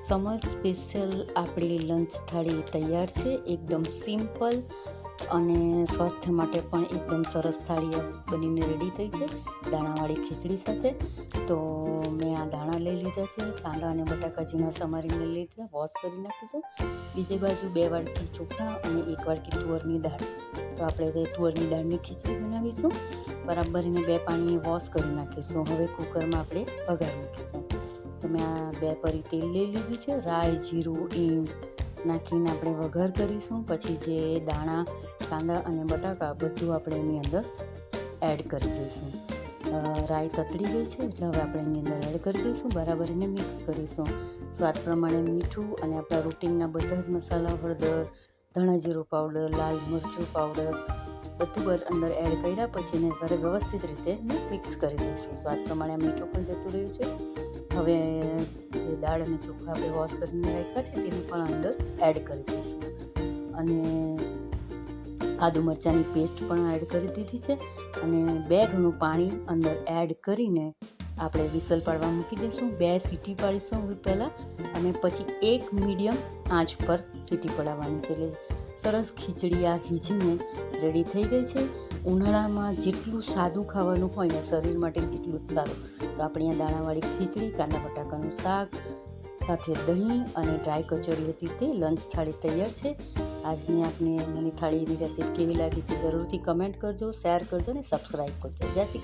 Summer special આપણી lunch થાળી તૈયાર છે. એકદમ સિમ્પલ અને સ્વાસ્થ્ય માટે પણ એકદમ સરસ થાળી બનીને રેડી થઈ છે દાણાવાળી ખીચડી સાથે. તો મેં આ દાણા લઈ લીધા છે, કાંદા અને બટાકા ઝીણા સમારીને લઈ લીધા, વોશ કરી નાખીશું. બીજી બાજુ 2 વાટકી ચોખા અને 1 વાટકી તુવરની દાળ. તો આપણે તુવરની દાળની ખીચડી બનાવીશું. બરાબર એને 2 પાણીએ વોશ કરી નાખીશું. હવે કુકરમાં આપણે વઘાર મૂકીશું. તો મેં આ 2 પરી તેલ લઈ લીધું છે. રાઈ, જીરું, હિંગ નાખીને આપણે વઘાર કરીશું. પછી જે દાણા, કાંદા અને બટાકા બધું આપણે એની અંદર એડ કરી દઈશું. રાઈ તતડી ગઈ છે એટલે હવે આપણે એની અંદર એડ કરી દઈશું. બરાબર એને મિક્સ કરીશું. સ્વાદ પ્રમાણે મીઠું અને આપણા રૂટિનના બધા જ મસાલા, હળદર, ધાણા જીરું પાવડર, લાલ મરચું પાવડર બધું અંદર એડ કર્યા પછી એને ઘરે વ્યવસ્થિત રીતે મિક્સ કરી દઈશું. સ્વાદ પ્રમાણે મીઠું પણ જતું રહ્યું છે. હવે જે દાળ અને ચોખા આપણે વોશ કરીને રાખ્યા છે તેને પણ અંદર એડ કરી દઈશું. અને આદુ મરચાંની પેસ્ટ પણ એડ કરી દીધી છે. અને 2 ઘણું પાણી અંદર એડ કરીને આપણે વિસલ પાડવા મૂકી દઈશું. 2 સીટી પાડીશું પહેલાં અને પછી 1 મીડિયમ આંચ પર સીટી પડાવવાની છે. એટલે સરસ ખીચડી આ હીજીને રેડી થઈ ગઈ છે. ઉનાળામાં જેટલું સાદું ખાવાનું હોય ને શરીર માટે એટલું જ સારું. તો આપણી આ દાણાવાળી ખીચડી, કાંદા બટાકાનું શાક સાથે દહીં અને ડ્રાય કચોરી હતી તે લંચ થાળી તૈયાર છે. આજની આપને મને થાળીની રેસીપી કેવી લાગી તે જરૂરથી કમેન્ટ કરજો, શેર કરજો અને સબસ્ક્રાઈબ કરજો. જય શ્રી કૃષ્ણ.